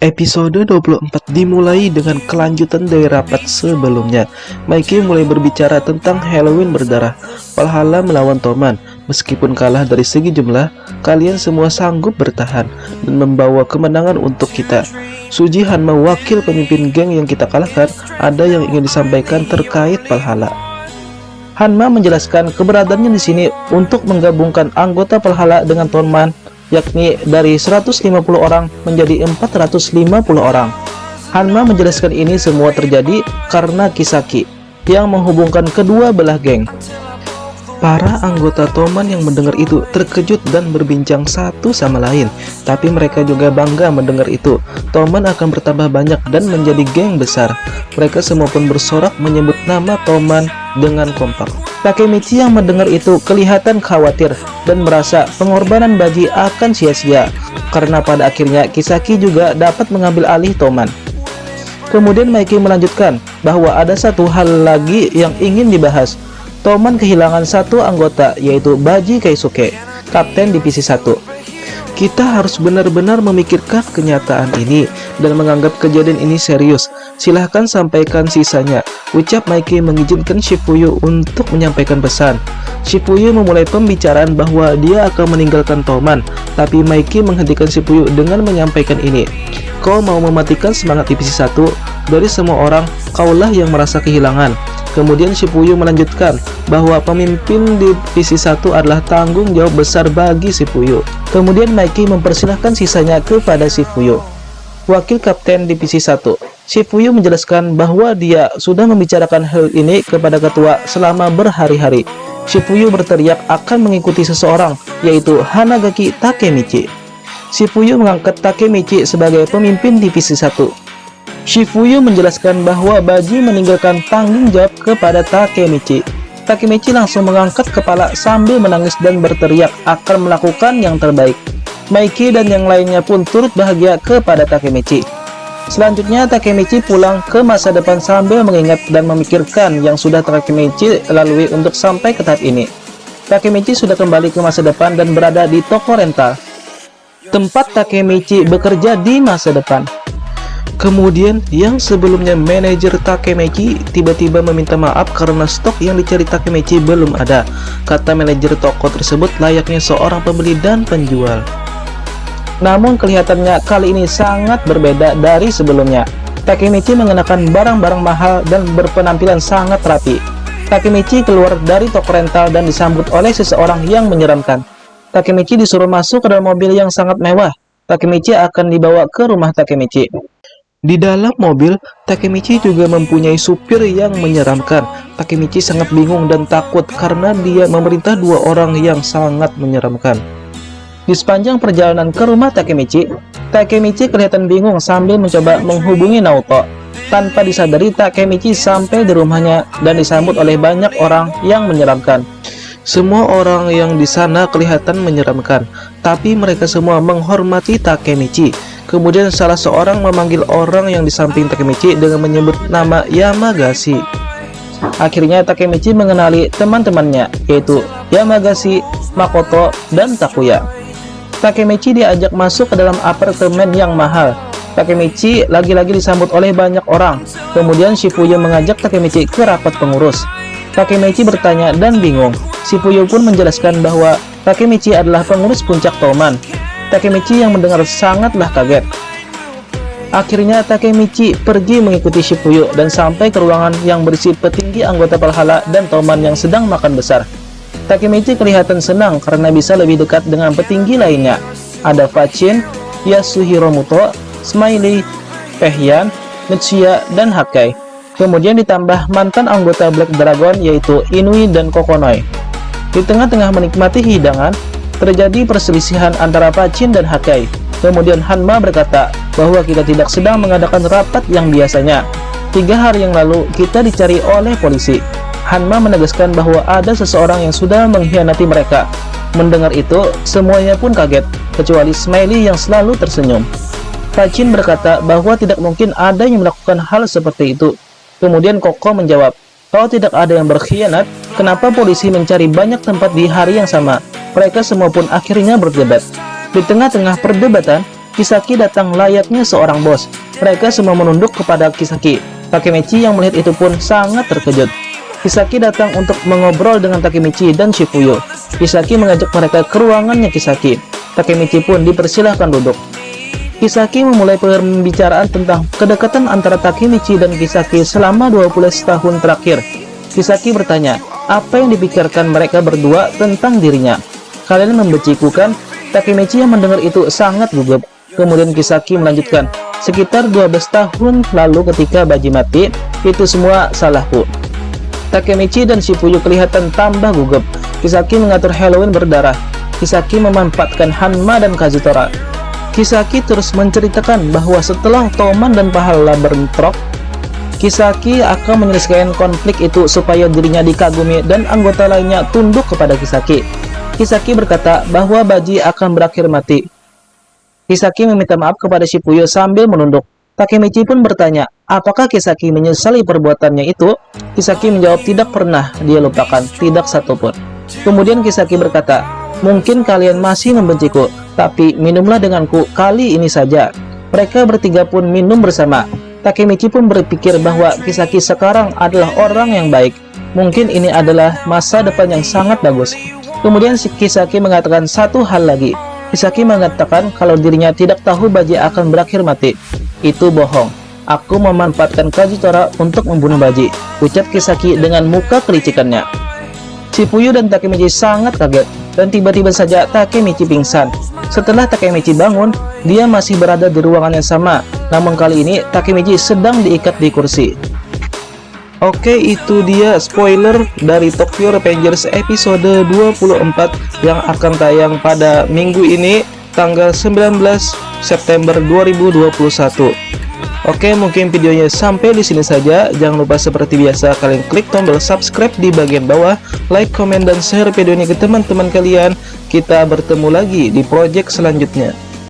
Episode 24 dimulai dengan kelanjutan dari rapat sebelumnya. Mikey mulai berbicara tentang Halloween berdarah. Valhalla melawan Toman. Meskipun kalah dari segi jumlah, kalian semua sanggup bertahan dan membawa kemenangan untuk kita. Suji Hanma, wakil pemimpin geng yang kita kalahkan, ada yang ingin disampaikan terkait Valhalla. Hanma menjelaskan keberadaannya di sini untuk menggabungkan anggota Valhalla dengan Toman, yakni dari 150 orang menjadi 450 orang. Hanma menjelaskan ini semua terjadi karena Kisaki yang menghubungkan kedua belah geng. Para anggota Toman yang mendengar itu terkejut dan berbincang satu sama lain, tapi mereka juga bangga mendengar itu. Toman akan bertambah banyak dan menjadi geng besar. Mereka semua pun bersorak menyebut nama Toman dengan kompak. Takemichi yang mendengar itu kelihatan khawatir dan merasa pengorbanan Baji akan sia-sia, karena pada akhirnya Kisaki juga dapat mengambil alih Toman. Kemudian Mikey melanjutkan bahwa ada satu hal lagi yang ingin dibahas. Toman kehilangan satu anggota, yaitu Baji Keisuke, kapten divisi 1. Kita harus benar-benar memikirkan kenyataan ini dan menganggap kejadian ini serius. Silahkan sampaikan sisanya, ucap Mikey mengizinkan Shifuyu untuk menyampaikan pesan. Shifuyu memulai pembicaraan bahwa dia akan meninggalkan Toman, tapi Mikey menghentikan Shifuyu dengan menyampaikan ini. Kau mau mematikan semangat divisi 1? Dari semua orang, kaulah yang merasa kehilangan. Kemudian Shifuyu melanjutkan bahwa pemimpin divisi 1 adalah tanggung jawab besar bagi Shifuyu. Kemudian Mikey mempersilahkan sisanya kepada Shifuyu, wakil kapten divisi 1. Shifuyu menjelaskan bahwa dia sudah membicarakan hal ini kepada ketua selama berhari-hari. Shifuyu berteriak akan mengikuti seseorang, yaitu Hanagaki Takemichi. Shifuyu mengangkat Takemichi sebagai pemimpin divisi 1. Shifuyu menjelaskan bahwa Baji meninggalkan tanggung jawab kepada Takemichi. Takemichi langsung mengangkat kepala sambil menangis dan berteriak akan melakukan yang terbaik. Mikey dan yang lainnya pun turut bahagia kepada Takemichi. Selanjutnya Takemichi pulang ke masa depan sambil mengingat dan memikirkan yang sudah Takemichi lalui untuk sampai ke tahap ini. Takemichi sudah kembali ke masa depan dan berada di toko rental, tempat Takemichi bekerja di masa depan. Kemudian yang sebelumnya manajer Takemichi tiba-tiba meminta maaf karena stok yang dicari Takemichi belum ada. Kata manajer toko tersebut layaknya seorang pembeli dan penjual. Namun kelihatannya kali ini sangat berbeda dari sebelumnya. Takemichi mengenakan barang-barang mahal dan berpenampilan sangat rapi. Takemichi keluar dari toko rental dan disambut oleh seseorang yang menyeramkan. Takemichi disuruh masuk ke dalam mobil yang sangat mewah. Takemichi akan dibawa ke rumah Takemichi. Di dalam mobil, Takemichi juga mempunyai supir yang menyeramkan. Takemichi sangat bingung dan takut karena dia memerintah dua orang yang sangat menyeramkan. Di sepanjang perjalanan ke rumah Takemichi, Takemichi kelihatan bingung sambil mencoba menghubungi Naoto. Tanpa disadari, Takemichi sampai di rumahnya dan disambut oleh banyak orang yang menyeramkan. Semua orang yang di sana kelihatan menyeramkan, tapi mereka semua menghormati Takemichi. Kemudian salah seorang memanggil orang yang di samping Takemichi dengan menyebut nama Yamagasi. Akhirnya Takemichi mengenali teman-temannya, yaitu Yamagasi, Makoto, dan Takuya. Takemichi diajak masuk ke dalam apartemen yang mahal. Takemichi lagi-lagi disambut oleh banyak orang. Kemudian Shifuyu mengajak Takemichi ke rapat pengurus. Takemichi bertanya dan bingung. Shifuyu pun menjelaskan bahwa Takemichi adalah pengurus puncak Toman. Takemichi yang mendengar sangatlah kaget. Akhirnya Takemichi pergi mengikuti Shifuyu dan sampai ke ruangan yang berisi petinggi anggota Valhalla dan Toman yang sedang makan besar. Takemichi kelihatan senang karena bisa lebih dekat dengan petinggi lainnya. Ada Fachin, Yasuhiro Muto, Smiley, Pehyan, Mitsuya, dan Hakai. Kemudian ditambah mantan anggota Black Dragon yaitu Inui dan Kokonoi. Di tengah-tengah menikmati hidangan, terjadi perselisihan antara Fachin dan Hakai. Kemudian Hanma berkata bahwa kita tidak sedang mengadakan rapat yang biasanya. 3 hari yang lalu kita dicari oleh polisi. Hanma menegaskan bahwa ada seseorang yang sudah mengkhianati mereka. Mendengar itu, semuanya pun kaget, kecuali Smiley yang selalu tersenyum. Fachin berkata bahwa tidak mungkin ada yang melakukan hal seperti itu. Kemudian Koko menjawab, kalau tidak ada yang berkhianat, kenapa polisi mencari banyak tempat di hari yang sama? Mereka semua pun akhirnya berdebat. Di tengah-tengah perdebatan, Kisaki datang layaknya seorang bos. Mereka semua menunduk kepada Kisaki. Takemichi yang melihat itu pun sangat terkejut. Kisaki datang untuk mengobrol dengan Takemichi dan Shifuyo. Kisaki mengajak mereka ke ruangannya Kisaki. Takemichi pun dipersilahkan duduk. Kisaki memulai pembicaraan tentang kedekatan antara Takemichi dan Kisaki selama 20 tahun terakhir. Kisaki bertanya, apa yang dipikirkan mereka berdua tentang dirinya. Kalian membenciku kan? Takemichi yang mendengar itu sangat gugup. Kemudian Kisaki melanjutkan, sekitar 12 tahun lalu ketika Baji mati, itu semua salahku. Takemichi dan Shifuyo kelihatan tambah gugup. Kisaki mengatur Halloween berdarah. Kisaki memanfaatkan Hanma dan Kazutora. Kisaki terus menceritakan bahwa setelah Toman dan Pahala bentrok, Kisaki akan menyelesaikan konflik itu supaya dirinya dikagumi dan anggota lainnya tunduk kepada Kisaki. Kisaki berkata bahwa Baji akan berakhir mati. Kisaki meminta maaf kepada Shifuyo sambil menunduk. Takemichi pun bertanya, apakah Kisaki menyesali perbuatannya itu? Kisaki menjawab tidak pernah dia lupakan, tidak satupun. Kemudian Kisaki berkata, mungkin kalian masih membenciku, tapi minumlah denganku kali ini saja. Mereka bertiga pun minum bersama. Takemichi pun berpikir bahwa Kisaki sekarang adalah orang yang baik. Mungkin ini adalah masa depan yang sangat bagus. Kemudian Kisaki mengatakan satu hal lagi. Kisaki mengatakan kalau dirinya tidak tahu Baji akan berakhir mati. Itu bohong. Aku memanfaatkan Kazutora untuk membunuh Baji, ucap Kisaki dengan muka kelicikannya. Shifuyo dan Takemichi sangat kaget, dan tiba-tiba saja Takemichi pingsan. Setelah Takemichi bangun, dia masih berada di ruangan yang sama, namun kali ini Takemichi sedang diikat di kursi. Oke, itu dia spoiler dari Tokyo Revengers episode 24 yang akan tayang pada minggu ini, tanggal 19 September 2021. Oke, mungkin videonya sampai di sini saja. Jangan lupa seperti biasa kalian klik tombol subscribe di bagian bawah, like, komen, dan share video ini ke teman-teman kalian. Kita bertemu lagi di project selanjutnya.